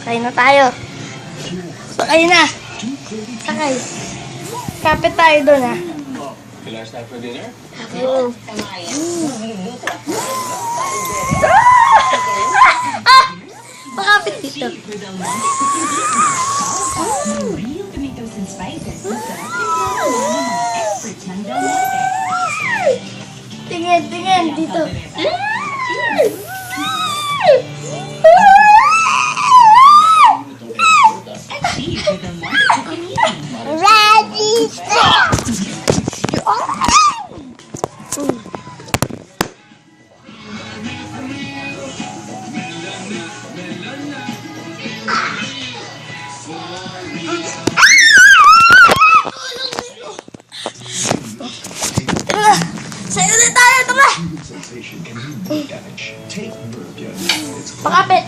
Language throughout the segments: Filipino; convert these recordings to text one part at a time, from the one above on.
Sakay na tayo. Sakay na. Sakay. Kapit tayo doon, ha? Last time for dinner? Oo. Makapit dito. Real tomatoes and spices. Experts ng Del Monte. Tingin dito. Achieve with Del Monte Chicken. Ready, Sa'yo na tayo, tama! Pakapit!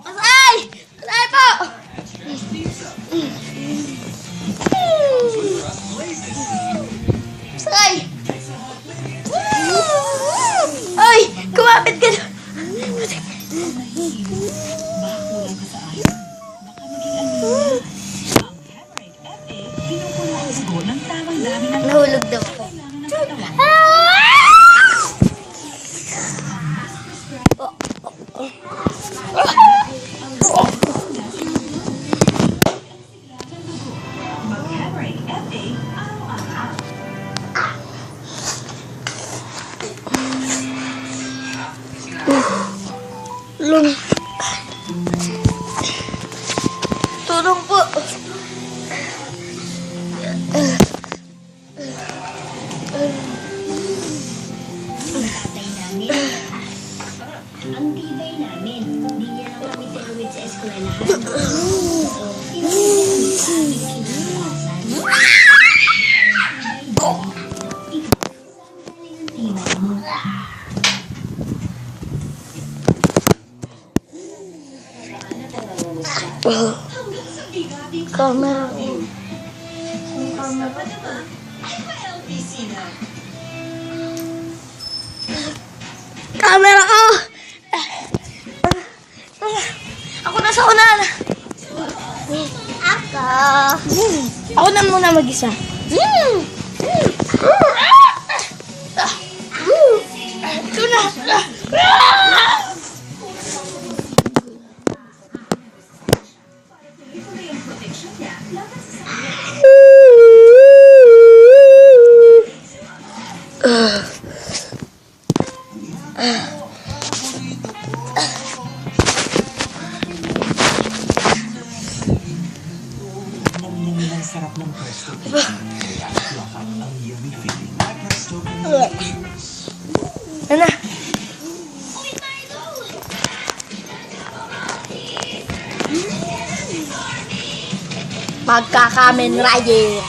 Masay! Masay po! Masay! Ay! Kumapit ka na! Nahulog daw ko. Tulong po. Tatay namin. Ang tibay namin. Hindi niya lang kami tinuwid sa eskwelahan. Camera. Camera ko! Ako na sa unahan. Ako. Ako na muna mag-isa. Ito na. Sarap ng Presto Kitchen. Kaya lahat ang yummy feeling. Presto Kitchen. Ano? Magkakamen Rider.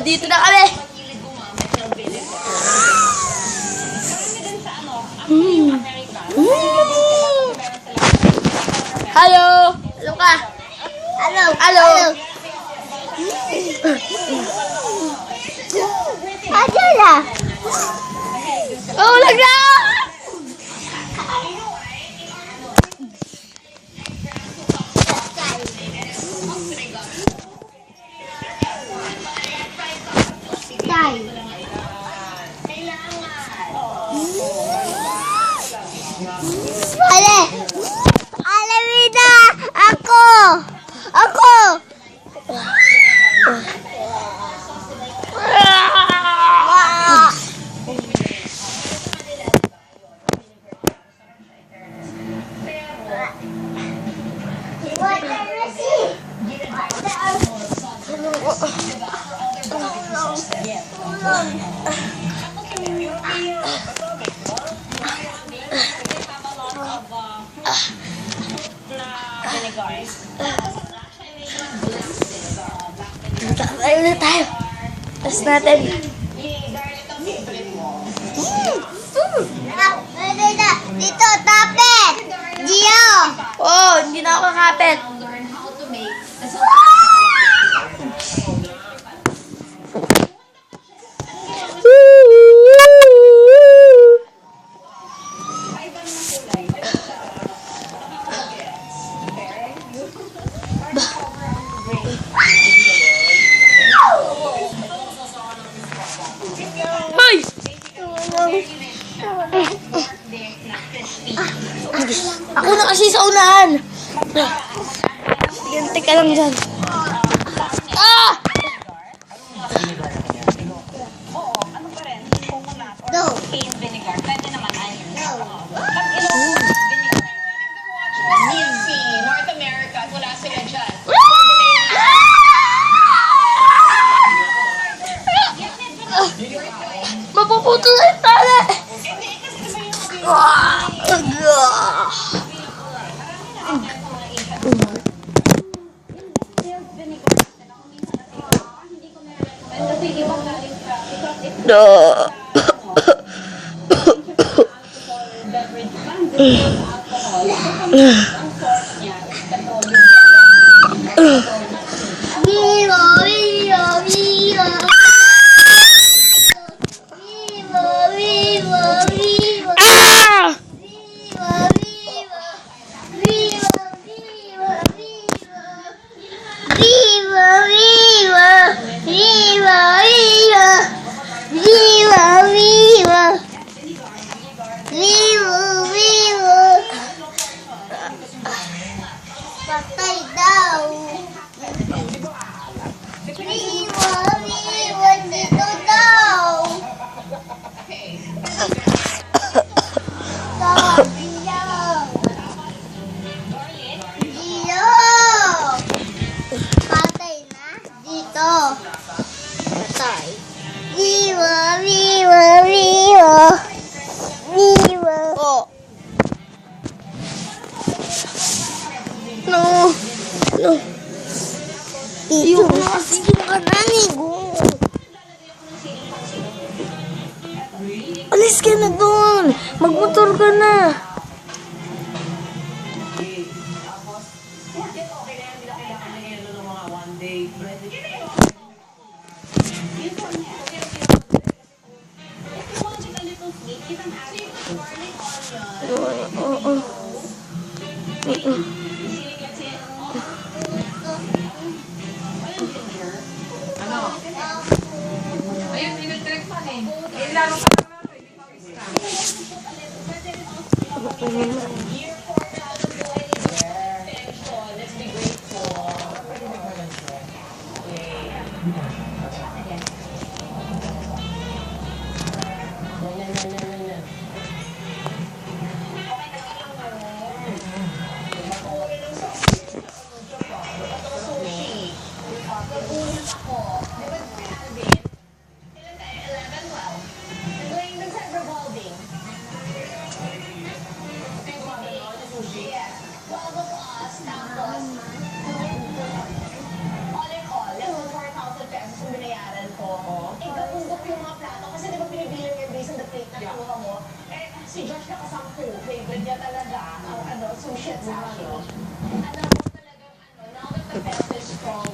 Dito na kami. Hello. Hello ka. Hello. Hello. Ayan na. Oh, lagla. Tay. Ale. Alamida. Ako. Ako. Tayo na tayo. Tapos natin. Dito, tapet! Gio! Oh, hindi na ako kakapit. Learn how to make Hoy! Ako na kasi sa unahan. Ganti ka lang dyan. Ah! Go! cane vinegar. Pwede naman iron. Easy! North America, wala sila dyan. Mapuputo na yung tala. Ah! No. Vivo, vivo, vivo! Vivo, vivo, vivo! Ah! Vivo, vivo! Vivo, vivo, vivo! Vivo, vivo! Vivo, vivo! Vivo, vivo! Vivo, vivo! Patay daw! Vivo, vivo! Dito daw! Sabi niya! Dito! Patay na? Dito! Patay! Vivo, vivo, vivo! Vivo! Oh. No. No. Dito! Sige ka na, Nigo! Alis ka na doon. Magmotor ka na. Si Josh nakasampu, favorite niya talaga ang sushi at sashimi. Alam mo talagang now that the belt is strong,